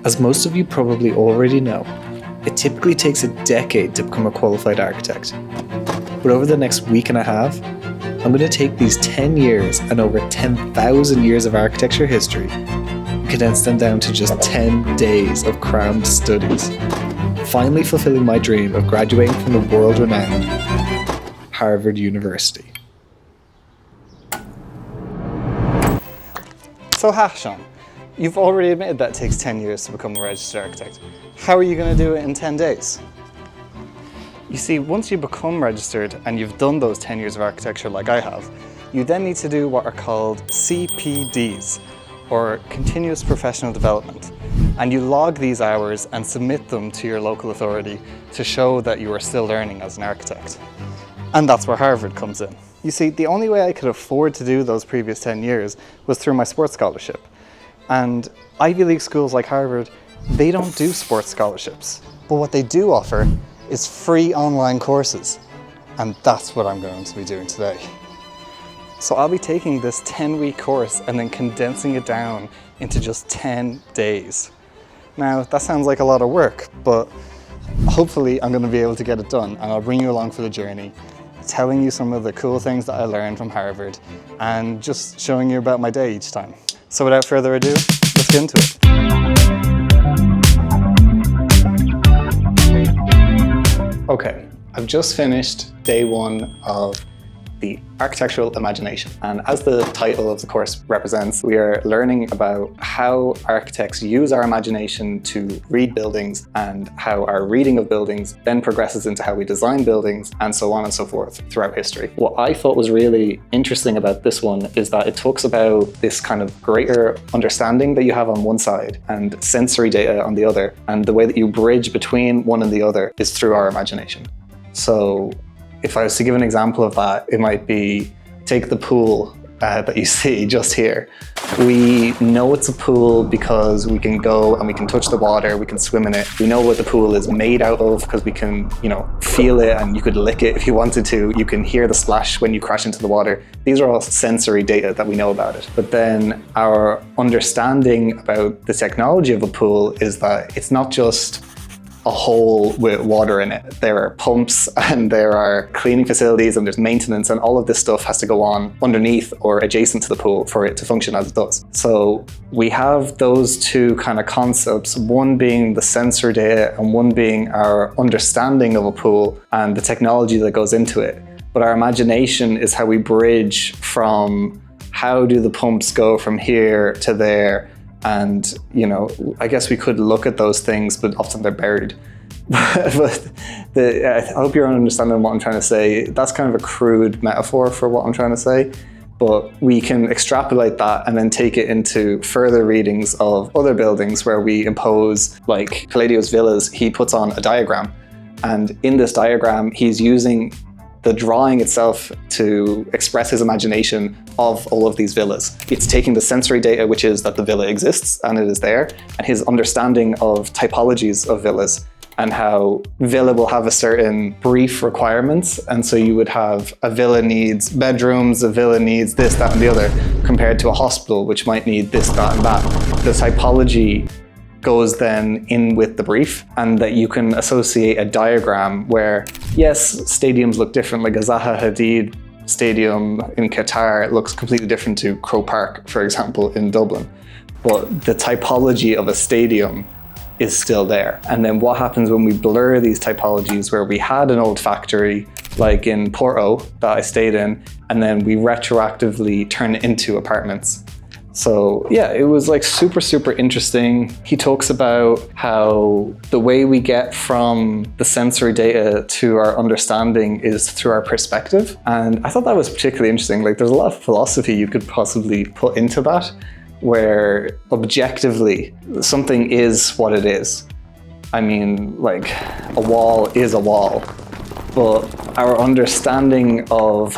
As most of you probably already know, it typically takes a decade to become a qualified architect. But over the next week and a half, I'm going to take these 10 years and over 10,000 years of architecture history and condense them down to just 10 days of crammed studies, finally fulfilling my dream of graduating from the world-renowned Harvard University. So Seán, you've already admitted that it takes 10 years to become a registered architect. How are you going to do it in 10 days? You see, once you become registered and you've done those 10 years of architecture like I have, you then need to do what are called CPDs, or Continuous Professional Development. And you log these hours and submit them to your local authority to show that you are still learning as an architect. And that's where Harvard comes in. You see, the only way I could afford to do those previous 10 years was through my sports scholarship. And Ivy League schools like Harvard, they don't do sports scholarships. But what they do offer is free online courses. And that's what I'm going to be doing today. So I'll be taking this 10-week course and then condensing it down into just 10 days. Now, that sounds like a lot of work, but hopefully I'm going to be able to get it done, and I'll bring you along for the journey, telling you some of the cool things that I learned from Harvard and just showing you about my day each time. So without further ado, let's get into it. Okay, I've just finished day one of the architectural imagination. And as the title of the course represents, we are learning about how architects use our imagination to read buildings and how our reading of buildings then progresses into how we design buildings and so on and so forth throughout history. What I thought was really interesting about this one is that it talks about this kind of greater understanding that you have on one side and sensory data on the other. And the way that you bridge between one and the other is through our imagination. So if I was to give an example of that, it might be, take the pool that you see just here. We know it's a pool because we can go and we can touch the water, we can swim in it. We know what the pool is made out of because we can, feel it, and you could lick it if you wanted to. You can hear the splash when you crash into the water. These are all sensory data that we know about it. But then our understanding about the technology of a pool is that it's not just a hole with water in it. There are pumps and there are cleaning facilities and there's maintenance, and all of this stuff has to go on underneath or adjacent to the pool for it to function as it does. So we have those two kind of concepts, one being the sensor data and one being our understanding of a pool and the technology that goes into it. But our imagination is how we bridge from how do the pumps go from here to there. And, I guess we could look at those things, but often they're buried. But I hope you're understanding what I'm trying to say. That's kind of a crude metaphor for what I'm trying to say. But we can extrapolate that and then take it into further readings of other buildings where we impose, like Palladio's villas, he puts on a diagram. And in this diagram, he's using the drawing itself to express his imagination of all of these villas. It's taking the sensory data, which is that the villa exists and it is there, and his understanding of typologies of villas and how villa will have a certain brief requirements. And so you would have a villa needs bedrooms, a villa needs this, that, and the other, compared to a hospital, which might need this, that, and that. The typology goes then in with the brief, and that you can associate a diagram where, yes, stadiums look different, like a Zaha Hadid stadium in Qatar looks completely different to Croke Park, for example, in Dublin. But the typology of a stadium is still there. And then what happens when we blur these typologies, where we had an old factory, like in Porto that I stayed in, and then we retroactively turn it into apartments. So yeah, it was like super, super interesting. He talks about how the way we get from the sensory data to our understanding is through our perspective. And I thought that was particularly interesting. Like, there's a lot of philosophy you could possibly put into that, where objectively something is what it is. I mean, like, a wall is a wall. But our understanding of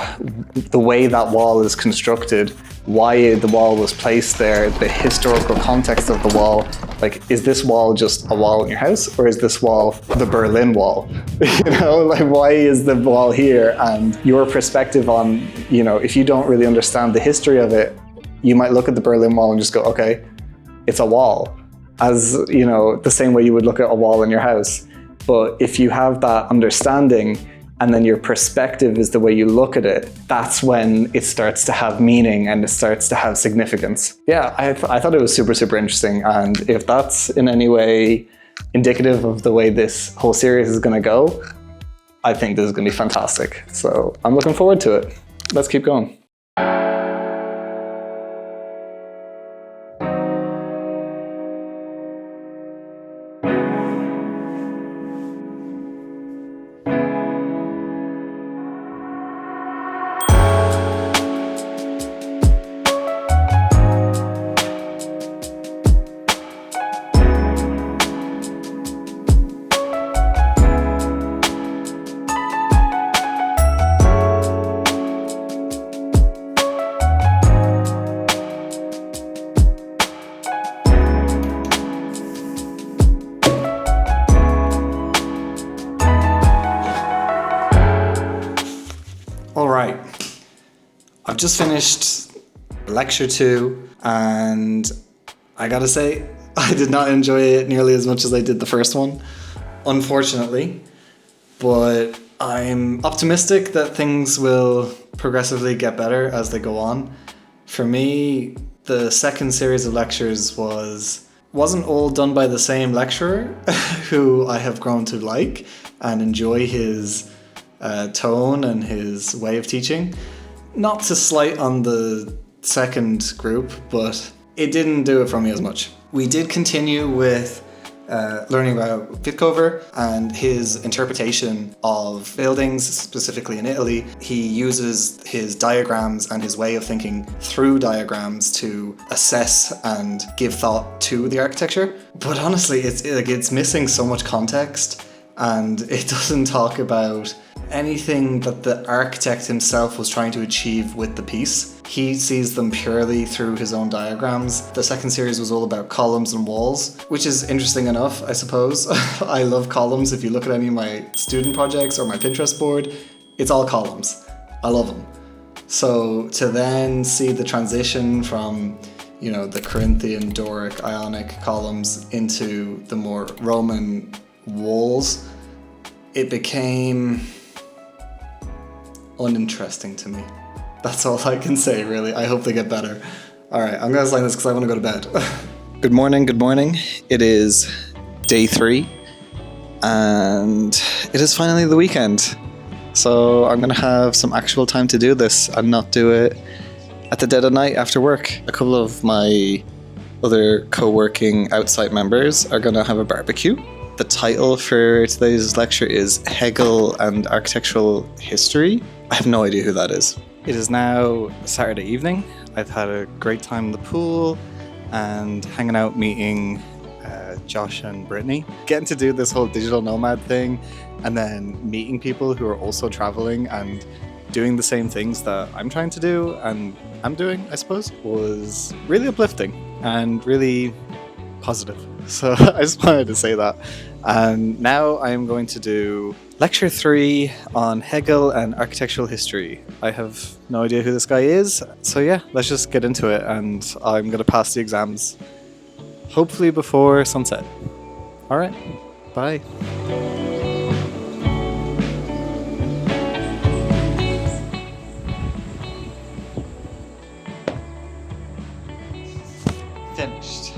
the way that wall is constructed, why the wall was placed there, the historical context of the wall, like, is this wall just a wall in your house, or is this wall the Berlin Wall? Like, why is the wall here? And your perspective on, if you don't really understand the history of it, you might look at the Berlin Wall and just go, okay, it's a wall. as, the same way you would look at a wall in your house. But if you have that understanding and then your perspective is the way you look at it, that's when it starts to have meaning and it starts to have significance. Yeah, I thought it was super, super interesting. And if that's in any way indicative of the way this whole series is going to go, I think this is going to be fantastic. So I'm looking forward to it. Let's keep going. All right, I've just finished lecture 2 and I gotta say, I did not enjoy it nearly as much as I did the first one, unfortunately, but I'm optimistic that things will progressively get better as they go on. For me, the second series of lectures wasn't all done by the same lecturer who I have grown to like and enjoy his tone and his way of teaching. Not to slight on the second group, but it didn't do it for me as much. We did continue with learning about Vitcover and his interpretation of buildings, specifically in Italy. He uses his diagrams and his way of thinking through diagrams to assess and give thought to the architecture. But honestly, it's missing so much context, and it doesn't talk about anything that the architect himself was trying to achieve with the piece. He sees them purely through his own diagrams. The second series was all about columns and walls, which is interesting enough, I suppose. I love columns. If you look at any of my student projects or my Pinterest board, it's all columns. I love them. So to then see the transition from, the Corinthian, Doric, Ionic columns into the more Roman walls, it became uninteresting to me. That's all I can say, really. I hope they get better. All right, I'm gonna sign this because I want to go to bed. Good morning. It is day 3, and it is finally the weekend. So I'm gonna have some actual time to do this and not do it at the dead of night after work. A couple of my other co-working outside members are gonna have a barbecue. The title for today's lecture is Hegel and Architectural History. I have no idea who that is. It is now Saturday evening. I've had a great time in the pool and hanging out meeting Josh and Brittany. Getting to do this whole digital nomad thing and then meeting people who are also traveling and doing the same things that I'm trying to do and I'm doing, I suppose, was really uplifting and really positive. So I just wanted to say that. And now I'm going to do lecture 3 on Hegel and architectural history. I have no idea who this guy is. So yeah, let's just get into it, and I'm going to pass the exams hopefully before sunset. All right, bye. Finished.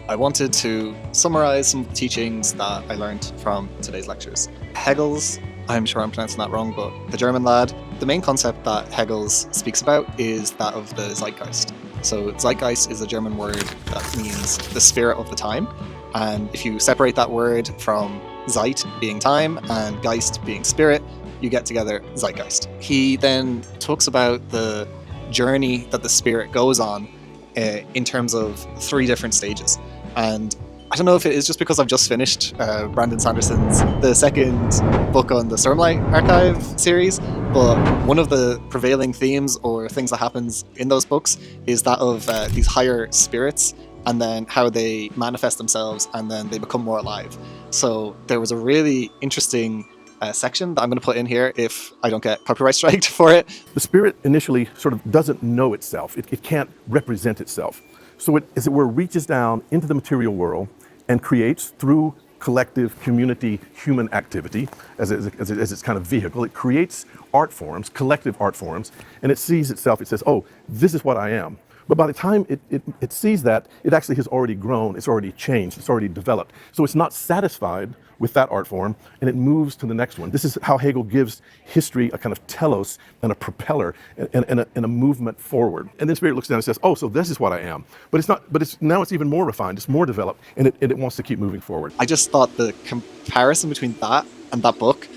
I wanted to summarize some teachings that I learned from today's lectures. Hegel's, I'm sure I'm pronouncing that wrong, but the German lad, the main concept that Hegel's speaks about is that of the Zeitgeist. So Zeitgeist is a German word that means the spirit of the time. And if you separate that word from Zeit being time and Geist being spirit, you get together Zeitgeist. He then talks about the journey that the spirit goes on in terms of 3 different stages. And I don't know if it is just because I've just finished Brandon Sanderson's the second book on the Stormlight Archive series, but one of the prevailing themes or things that happens in those books is that of these higher spirits and then how they manifest themselves and then they become more alive. So there was a really interesting section that I'm going to put in here if I don't get copyright striked for it. The spirit initially sort of doesn't know itself. It can't represent itself. So it, as it were, reaches down into the material world and creates through collective community human activity as its kind of vehicle. It creates art forms, collective art forms, and it sees itself, it says, oh, this is what I am. But by the time it sees that, it actually has already grown, it's already changed, it's already developed. So it's not satisfied with that art form, and it moves to the next one. This is how Hegel gives history a kind of telos and a propeller and a movement forward. And then Spirit looks down and says, oh, so this is what I am. But it's not. But now it's even more refined, it's more developed, and it wants to keep moving forward. I just thought the comparison between that and that book,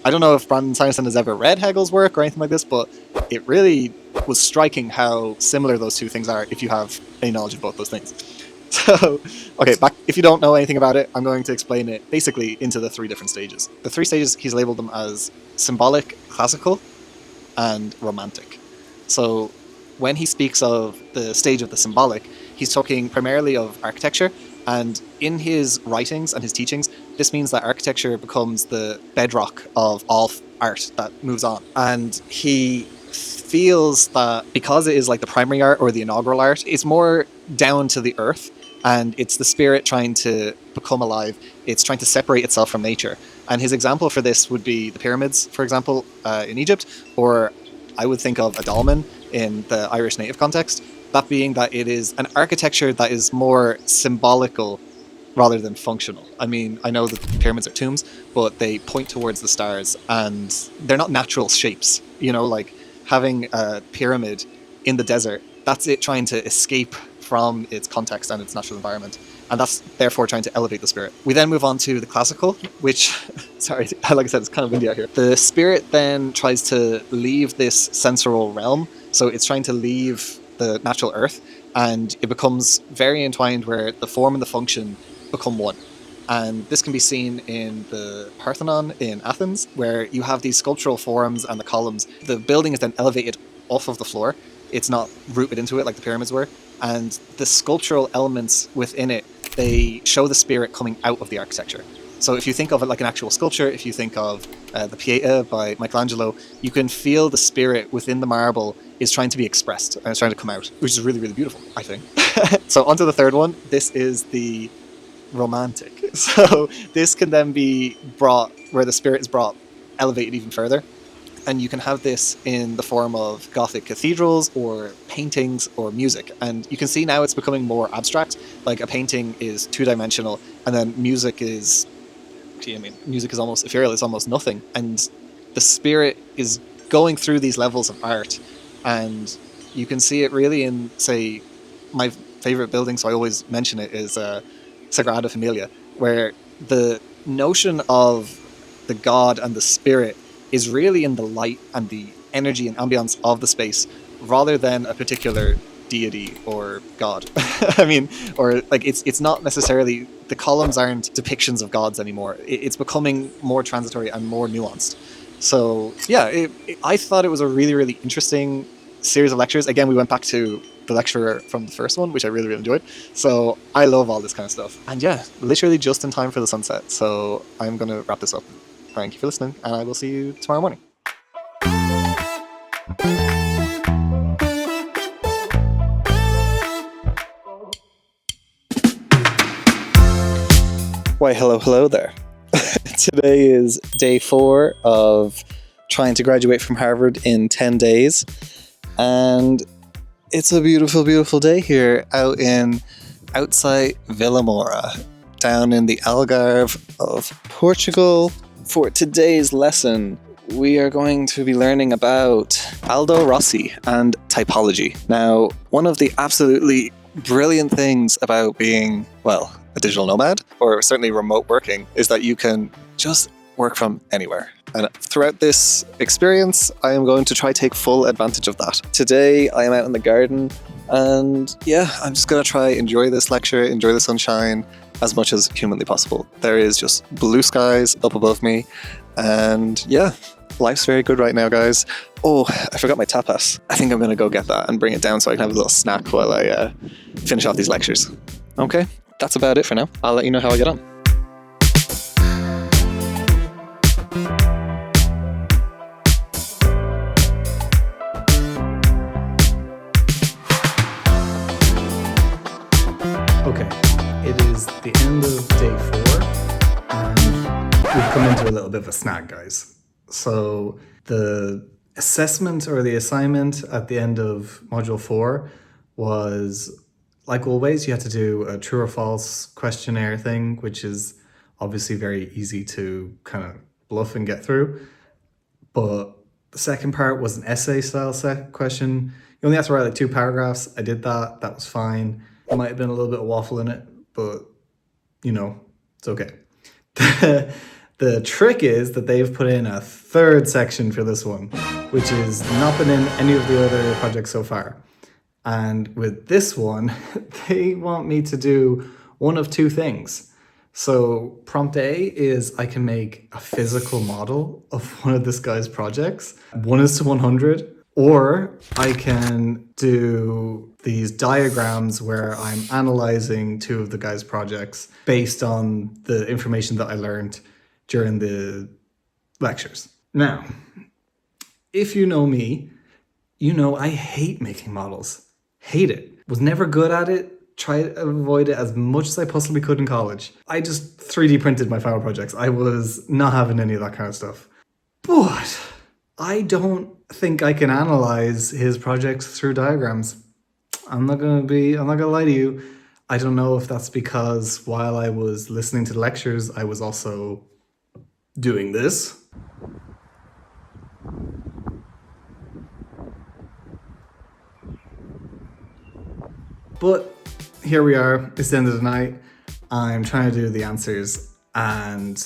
I don't know if Brandon Sanderson has ever read Hegel's work or anything like this, but it really was striking how similar those two things are if you have any knowledge of both those things. So, okay, back. If you don't know anything about it, I'm going to explain it basically into the three different stages. The three stages, he's labeled them as symbolic, classical, and romantic. So when he speaks of the stage of the symbolic, he's talking primarily of architecture, and in his writings and his teachings, this means that architecture becomes the bedrock of all art that moves on. And he feels that because it is like the primary art or the inaugural art, it's more down to the earth, and it's the spirit trying to become alive. It's trying to separate itself from nature. And his example for this would be the pyramids, for example, in Egypt, or I would think of a dolmen in the Irish native context. That being that it is an architecture that is more symbolical rather than functional. I mean, I know that the pyramids are tombs, but they point towards the stars, and they're not natural shapes. You know, like having a pyramid in the desert, that's it trying to escape from its context and its natural environment. And that's therefore trying to elevate the spirit. We then move on to the classical, which, sorry, like I said, it's kind of windy out here. The spirit then tries to leave this sensorial realm. So it's trying to leave the natural earth, and it becomes very entwined where the form and the function become one. And this can be seen in the Parthenon in Athens, where you have these sculptural forms and the columns. The building is then elevated off of the floor. It's not rooted into it like the pyramids were. And the sculptural elements within it, they show the spirit coming out of the architecture. So if you think of it like an actual sculpture, if you think of the Pieta by Michelangelo, you can feel the spirit within the marble is trying to be expressed and it's trying to come out, which is really, really beautiful, I think. So onto the third one. This is the romantic. So this can then be brought, where the spirit is brought, elevated even further. And you can have this in the form of Gothic cathedrals or paintings or music. And you can see now it's becoming more abstract. Like a painting is two-dimensional, and then music is, music is almost ethereal, it's almost nothing. And the spirit is going through these levels of art. And you can see it really in, say, my favorite building, so I always mention it, is Sagrada Familia, where the notion of the God and the spirit is really in the light and the energy and ambience of the space, rather than a particular deity or God. I mean, or like it's not necessarily, the columns aren't depictions of gods anymore. It's becoming more transitory and more nuanced. So yeah, I thought it was a really, really interesting series of lectures. Again, we went back to the lecturer from the first one, which I really, really enjoyed. So I love all this kind of stuff. And yeah, literally just in time for the sunset. So I'm going to wrap this up. Thank you for listening, and I will see you tomorrow morning. Why, hello there. Today is day 4 of trying to graduate from Harvard in 10 days. And it's a beautiful, beautiful day here outside Vila Moura, down in the Algarve of Portugal. For today's lesson, we are going to be learning about Aldo Rossi and typology. Now, one of the absolutely brilliant things about being, well, a digital nomad, or certainly remote working, is that you can just work from anywhere. And throughout this experience, I am going to try take full advantage of that. Today, I am out in the garden, and yeah, I'm just going to try enjoy this lecture, enjoy the sunshine as much as humanly possible. There is just blue skies up above me, and yeah, life's very good right now, guys. Oh, I forgot my tapas. I think I'm going to go get that and bring it down so I can have a little snack while I finish off these lectures. Okay, that's about it for now. I'll let you know how I get on. Okay, it is the end of day 4, and we've come into a little bit of a snag, guys. So the assessment or the assignment at the end of module 4 was, like always, you had to do a true or false questionnaire thing, which is obviously very easy to kind of bluff and get through. But the second part was an essay style question. You only have to write like 2 paragraphs. I did that. That was fine. There might have been a little bit of waffle in it, but you know, it's okay. The trick is that they've put in a 3rd section for this one, which is not been in any of the other projects so far. And with this one, they want me to do one of 2 things. So prompt A is I can make a physical model of one of this guy's projects, 1:100, or I can do these diagrams where I'm analyzing 2 of the guy's projects based on the information that I learned during the lectures. Now, if you know me, you know I hate making models. Hate it. Was never good at it. Tried to avoid it as much as I possibly could in college. I just 3D printed my final projects. I was not having any of that kind of stuff. But I don't think I can analyze his projects through diagrams. I'm not gonna lie to you. I don't know if that's because while I was listening to the lectures, I was also doing this. But here we are, it's the end of the night. I'm trying to do the answers, and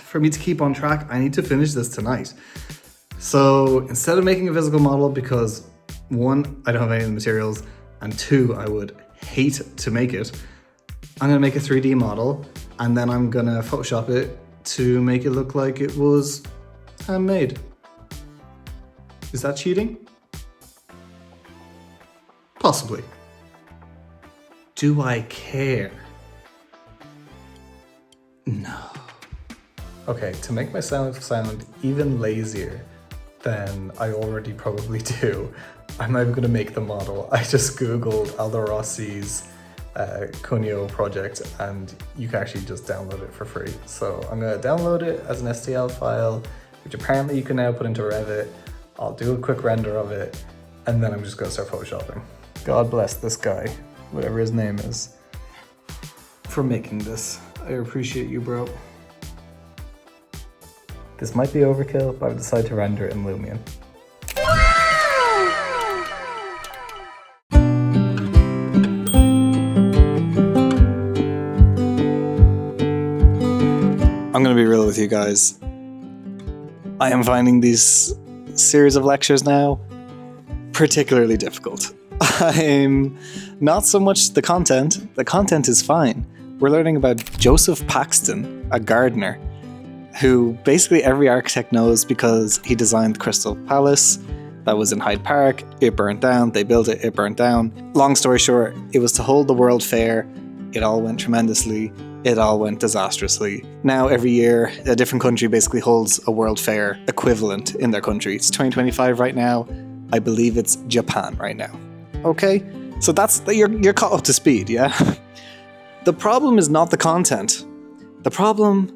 for me to keep on track, I need to finish this tonight. So instead of making a physical model, because 1, I don't have any of the materials, and 2, I would hate to make it, I'm gonna make a 3D model, and then I'm gonna Photoshop it to make it look like it was handmade. Is that cheating? Possibly. Do I care? No. Okay, to make myself sound even lazier than I already probably do, I'm not even gonna make the model. I just Googled Aldo Rossi's Cuneo project, and you can actually just download it for free. So I'm gonna download it as an STL file, which apparently you can now put into Revit. I'll do a quick render of it, and then I'm just gonna start photoshopping. God bless this guy, whatever his name is, for making this. I appreciate you, bro. This might be overkill, but I've decided to render it in Lumion. I'm gonna be real with you guys. I am finding these series of lectures now particularly difficult. I'm not so much the content. The content is fine. We're learning about Joseph Paxton, a gardener, who basically every architect knows because he designed the Crystal Palace that was in Hyde Park. It burnt down, they built it, it burnt down. Long story short, it was to hold the World Fair. It all went tremendously. It all went disastrously. Now every year, a different country basically holds a World Fair equivalent in their country. It's 2025 right now. I believe it's Japan right now. Okay? So that's, you're caught up to speed, yeah? The problem is not the content. The problem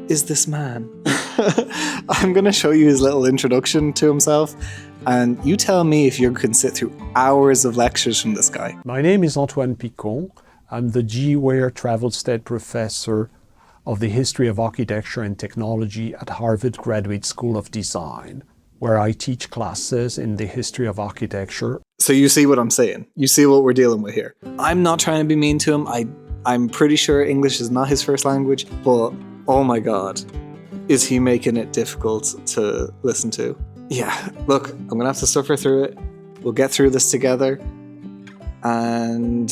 is this man. I'm going to show you his little introduction to himself, and you tell me if you can sit through hours of lectures from this guy. My name is Antoine Picon. I'm the G. Ware Travel Stead Professor of the History of Architecture and Technology at Harvard Graduate School of Design, where I teach classes in the history of architecture. So you see what I'm saying? You see what we're dealing with here? I'm not trying to be mean to him. I'm pretty sure English is not his first language, but oh my God, is he making it difficult to listen to? Yeah, look, I'm gonna have to suffer through it. We'll get through this together. And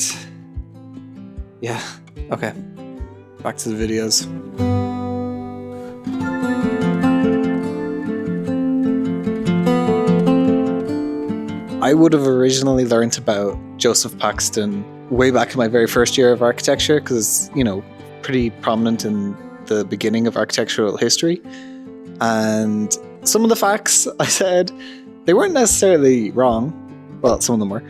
yeah, okay, back to the videos. I would have originally learnt about Joseph Paxton way back in my very first year of architecture, because, you know, pretty prominent in the beginning of architectural history. And some of the facts I said, they weren't necessarily wrong. Well, some of them were.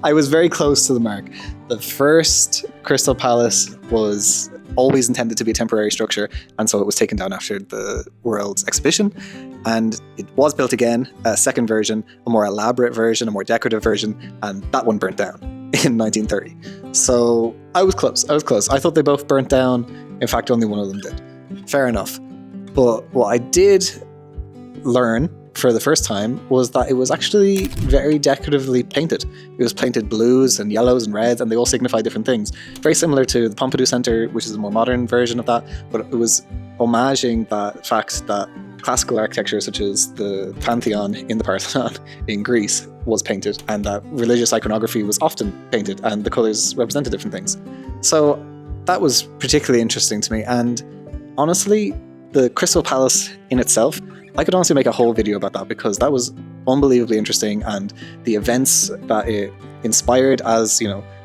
I was very close to the mark. The first Crystal Palace was always intended to be a temporary structure, and so it was taken down after the World's Exhibition. And it was built again, a second version, a more elaborate version, a more decorative version, and that one burnt down in 1930. So I was close. I thought they both burnt down. In fact, only one of them did. Fair enough. But what I did learn for the first time was that it was actually very decoratively painted. It was painted blues and yellows and reds, and they all signify different things. Very similar to the Pompidou Centre, which is a more modern version of that, but it was homaging that fact that classical architecture, such as the Pantheon in the Parthenon in Greece, was painted, and that religious iconography was often painted, and the colours represented different things. So that was particularly interesting to me, and honestly, the Crystal Palace in itself, I could honestly make a whole video about that because that was unbelievably interesting, and the events that it inspired as,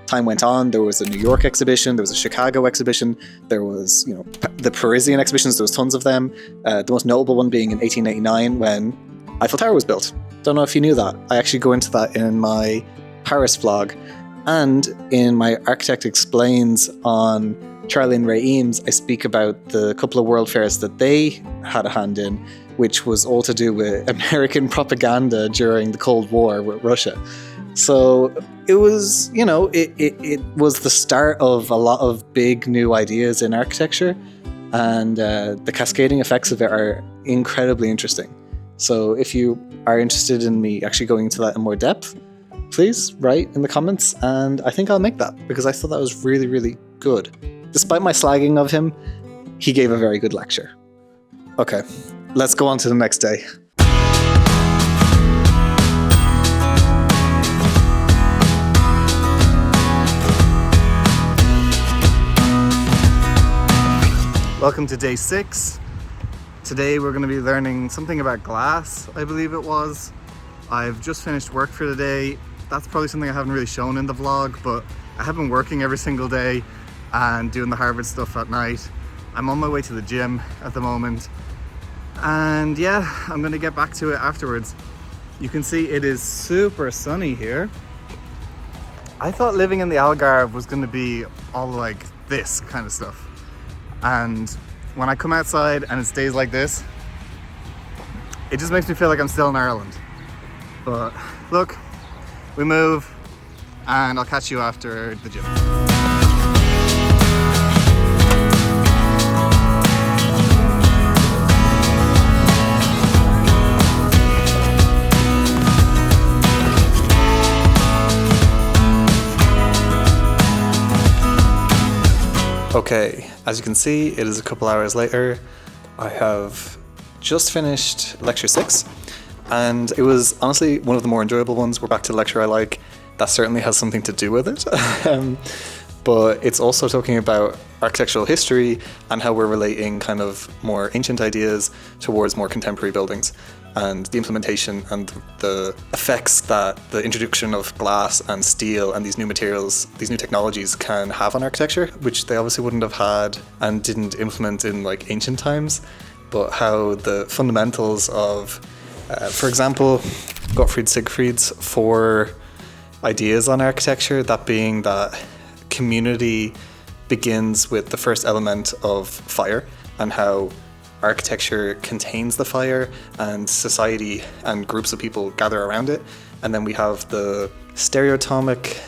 time went on. There was a New York exhibition, there was a Chicago exhibition, there was, the Parisian exhibitions, there was tons of them. The most notable one being in 1889 when Eiffel Tower was built. Don't know if you knew that. I actually go into that in my Paris vlog, and in my Architect Explains on Charlie and Ray Eames, I speak about the couple of world fairs that they had a hand in, which was all to do with American propaganda during the Cold War with Russia. So it was, it was the start of a lot of big new ideas in architecture, and the cascading effects of it are incredibly interesting. So if you are interested in me actually going into that in more depth, please write in the comments, and I think I'll make that because I thought that was really, really good. Despite my slagging of him, he gave a very good lecture. Okay, let's go on to the next day. Welcome to day 6. Today we're going to be learning something about glass, I believe it was. I've just finished work for the day. That's probably something I haven't really shown in the vlog, but I have been working every single day and doing the Harvard stuff at night. I'm on my way to the gym at the moment, and yeah, I'm gonna get back to it afterwards. You can see it is super sunny here. I thought living in the Algarve was gonna be all like this kind of stuff, and when I come outside and it's days like this, it just makes me feel like I'm still in Ireland. But look, we move, and I'll catch you after the gym. Okay, as you can see, it is a couple hours later. I have just finished lecture 6, and it was honestly one of the more enjoyable ones. We're back to the lecture I like. That certainly has something to do with it. But it's also talking about architectural history and how we're relating kind of more ancient ideas towards more contemporary buildings, and the implementation and the effects that the introduction of glass and steel and these new materials, these new technologies can have on architecture, which they obviously wouldn't have had and didn't implement in like ancient times, but how the fundamentals of, for example, Gottfried Siegfried's 4 ideas on architecture, that being that community begins with the first element of fire, and how architecture contains the fire and society and groups of people gather around it. And then we have the stereotomic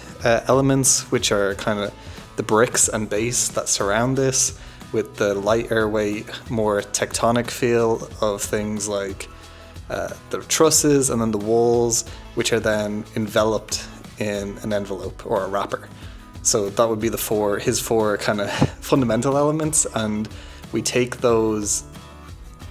elements, which are kind of the bricks and base that surround this, with the lighter weight, more tectonic feel of things like the trusses and then the walls, which are then enveloped in an envelope or a wrapper. So that would be his four kind of fundamental elements, and we take those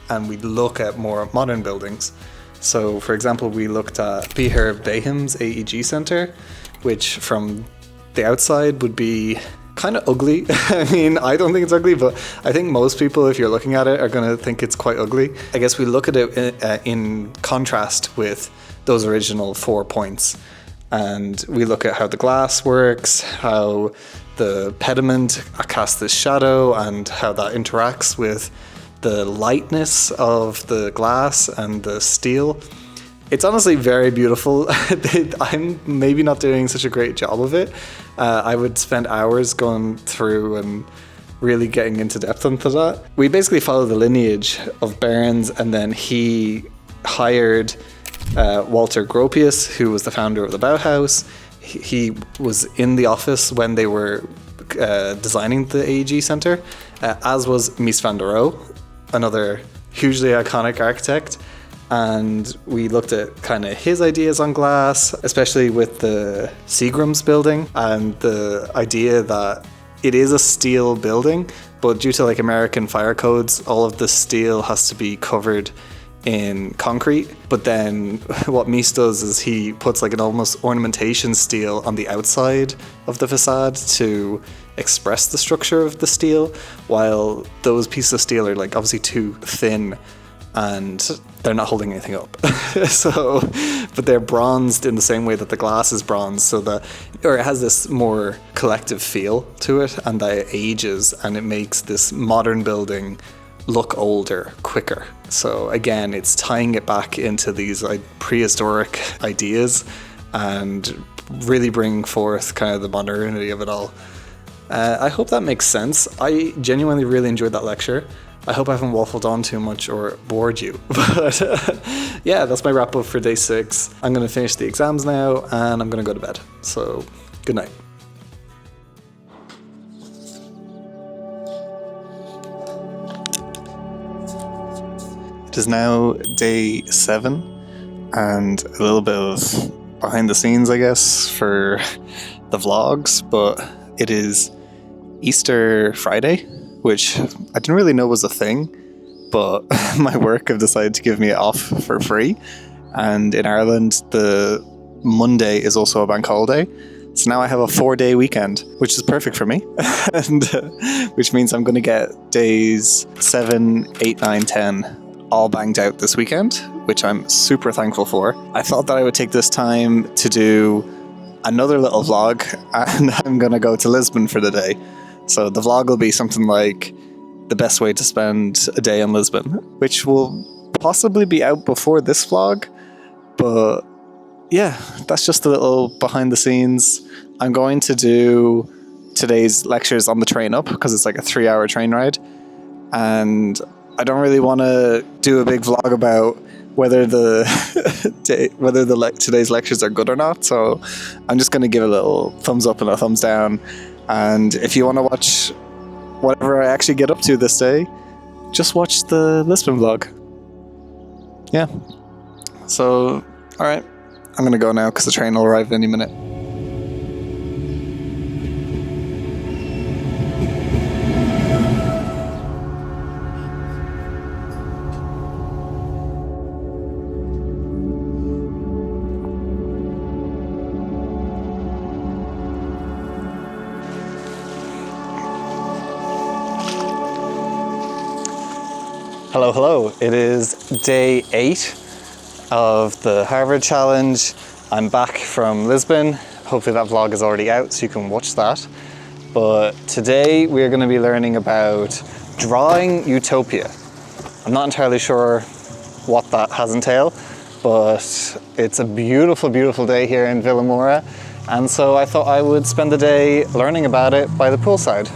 and we look at more modern buildings. So for example, we looked at Beher Behem's AEG Centre, which from the outside would be kind of ugly. I mean, I don't think it's ugly, but I think most people, if you're looking at it, are going to think it's quite ugly. I guess we look at it in contrast with those original 4 points. And we look at how the glass works, how the pediment casts this shadow, and how that interacts with the lightness of the glass and the steel. It's honestly very beautiful. I'm maybe not doing such a great job of it. I would spend hours going through and really getting into depth into that. We basically follow the lineage of Burns, and then he hired Walter Gropius, who was the founder of the Bauhaus. He was in the office when they were designing the AEG Center, as was Mies van der Rohe, another hugely iconic architect. And we looked at kind of his ideas on glass, especially with the Seagram's building, and the idea that it is a steel building, but due to like American fire codes, all of the steel has to be covered in concrete. But then what Mies does is he puts like an almost ornamentation steel on the outside of the facade to express the structure of the steel, while those pieces of steel are like obviously too thin and they're not holding anything up. But they're bronzed in the same way that the glass is bronzed, or it has this more collective feel to it, and that it ages, and it makes this modern building look older quicker. So again, it's tying it back into these like prehistoric ideas and really bring forth kind of the modernity of it all. I hope that makes sense. I genuinely really enjoyed that lecture. I hope I haven't waffled on too much or bored you. But yeah, that's my wrap up for day 6. I'm going to finish the exams now and I'm going to go to bed. So good night. It is now day 7 and a little bit of behind the scenes, I guess, for the vlogs, but it is Easter Friday, which I didn't really know was a thing, but my work have decided to give me it off for free. And in Ireland, the Monday is also a bank holiday. So now I have a 4-day weekend, which is perfect for me. And which means I'm going to get days 7, 8, 9, 10 all banged out this weekend, which I'm super thankful for. I thought that I would take this time to do another little vlog, and I'm going to go to Lisbon for the day. So the vlog will be something like the best way to spend a day in Lisbon, which will possibly be out before this vlog. But yeah, that's just a little behind the scenes. I'm going to do today's lectures on the train up because it's like a 3-hour train ride. And I don't really want to do a big vlog about whether today's lectures are good or not. So I'm just going to give a little thumbs up and a thumbs down. And if you want to watch whatever I actually get up to this day, just watch the Lisbon vlog. Yeah. So, all right. I'm going to go now because the train will arrive any minute. Hello, hello. It is day 8 of the Harvard Challenge. I'm back from Lisbon. Hopefully that vlog is already out so you can watch that. But today we're going to be learning about drawing utopia. I'm not entirely sure what that has entailed, but it's a beautiful, beautiful day here in Vilamora. And so I thought I would spend the day learning about it by the poolside.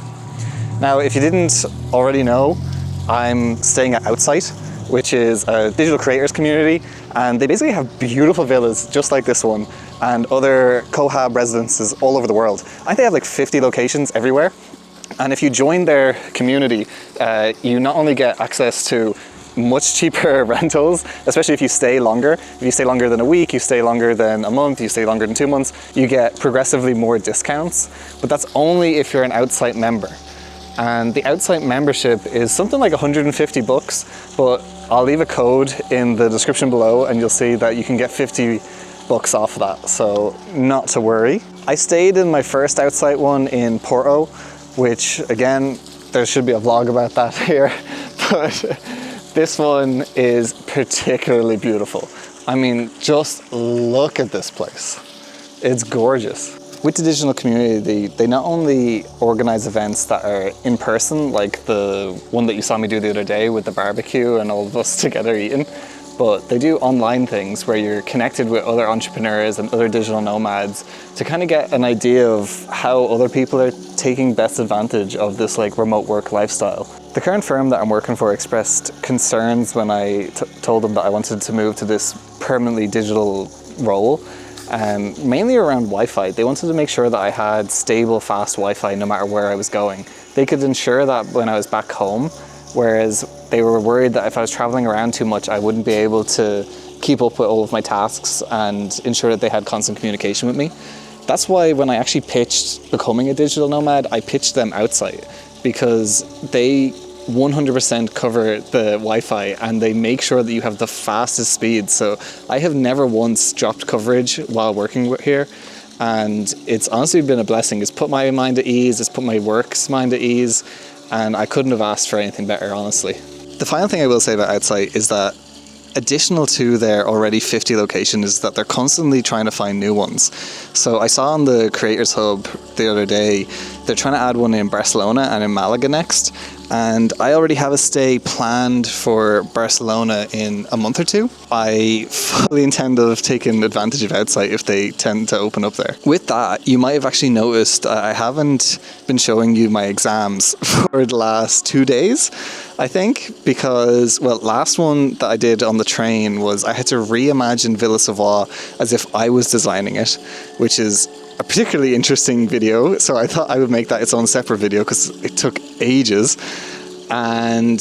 Now, if you didn't already know, I'm staying at Outsite, which is a digital creators community, and they basically have beautiful villas just like this one and other cohab residences all over the world. I think they have like 50 locations everywhere. And if you join their community, you not only get access to much cheaper rentals, especially if you stay longer. If you stay longer than a week, you stay longer than a month, you stay longer than 2 months, you get progressively more discounts. But that's only if you're an Outsite member. And the Outsite membership is something like 150 bucks, but I'll leave a code in the description below and you'll see that you can get 50 bucks off of that, so not to worry. I stayed in my first Outsite one in Porto, which again, there should be a vlog about that here, but this one is particularly beautiful. I mean, just look at this place. It's gorgeous. With the digital community, they not only organize events that are in person, like the one that you saw me do the other day with the barbecue and all of us together eating, but they do online things where you're connected with other entrepreneurs and other digital nomads to kind of get an idea of how other people are taking best advantage of this like remote work lifestyle. The current firm that I'm working for expressed concerns when I told them that I wanted to move to this permanently digital role, mainly around Wi-Fi. They wanted to make sure that I had stable, fast Wi-Fi no matter where I was going. They could ensure that when I was back home, whereas they were worried that if I was traveling around too much, I wouldn't be able to keep up with all of my tasks and ensure that they had constant communication with me. That's why when I actually pitched becoming a digital nomad, I pitched them Outsite, because they 100% cover the Wi-Fi and they make sure that you have the fastest speed. So I have never once dropped coverage while working here, and it's honestly been a blessing. It's put my mind at ease, it's put my work's mind at ease, and I couldn't have asked for anything better, honestly. The final thing I will say about Outsite is that additional to their already 50 locations is that they're constantly trying to find new ones. So I saw on the Creators Hub the other day, they're trying to add one in Barcelona and in Malaga next. And I already have a stay planned for Barcelona in a month or two. I fully intend of taking advantage of Outsite if they tend to open up there. With that, you might have actually noticed I haven't been showing you my exams for the last 2 days, I think, because, well, last one that I did on the train was I had to reimagine Villa Savoie as if I was designing it, which is a particularly interesting video, so I thought I would make that its own separate video because it took ages. And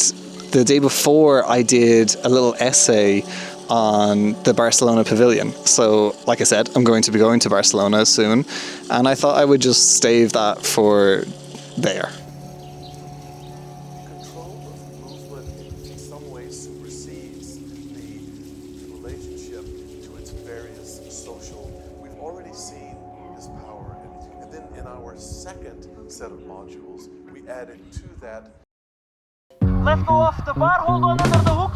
the day before I did a little essay on the Barcelona pavilion. So like I said, I'm going to be going to Barcelona soon, and I thought I would just save that for there. Control of movement in some ways supersedes the relationship to its various social. We've already seen this power, and then in our second set of modules, we added to that. Let's go off the bar, hold on under the hook.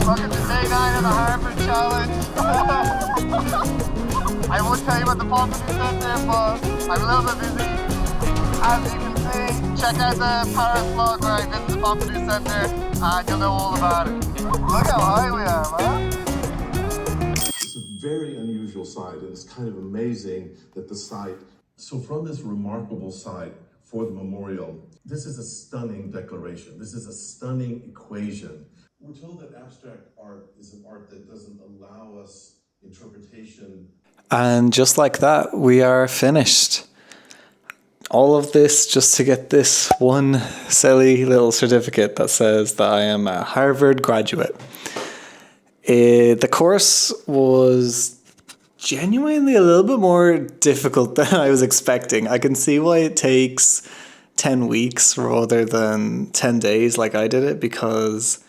Welcome to day 9 of the Harvard Challenge. I won't tell you what the Pompey Center, but I'm a little bit busy. As you can see, check out the Paris vlog where I visit the Pompey Center and you'll know all about it. Look how high we are, man. It's a very unusual site, and it's kind of amazing that the site. So from this remarkable site for the memorial, this is a stunning declaration. This is a stunning equation. We're told that abstract art is an art that doesn't allow us interpretation. And just like that, we are finished. All of this just to get this one silly little certificate that says that I am a Harvard graduate. The course was genuinely a little bit more difficult than I was expecting. I can see why it takes 10 weeks rather than 10 days like I did it, because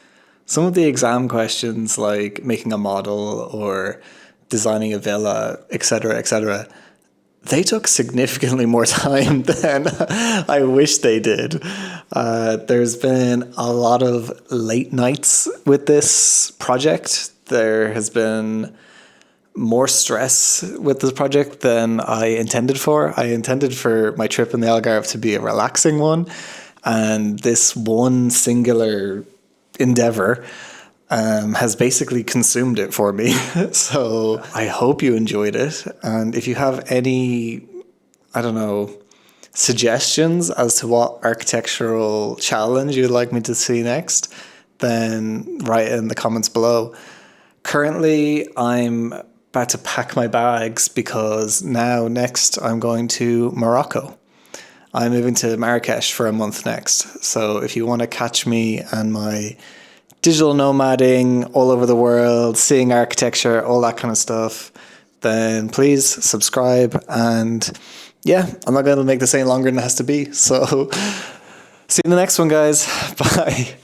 some of the exam questions, like making a model or designing a villa, etc., they took significantly more time than I wish they did. There's been a lot of late nights with this project. There has been more stress with this project than I intended for. I intended for my trip in the Algarve to be a relaxing one, and this one singular endeavor has basically consumed it for me. So I hope you enjoyed it. And if you have any, suggestions as to what architectural challenge you'd like me to see next, then write it in the comments below. Currently, I'm about to pack my bags because next I'm going to Morocco. I'm moving to Marrakesh for a month next. So if you want to catch me and my digital nomading all over the world, seeing architecture, all that kind of stuff, then please subscribe. And yeah, I'm not going to make this any longer than it has to be. So see you in the next one, guys. Bye.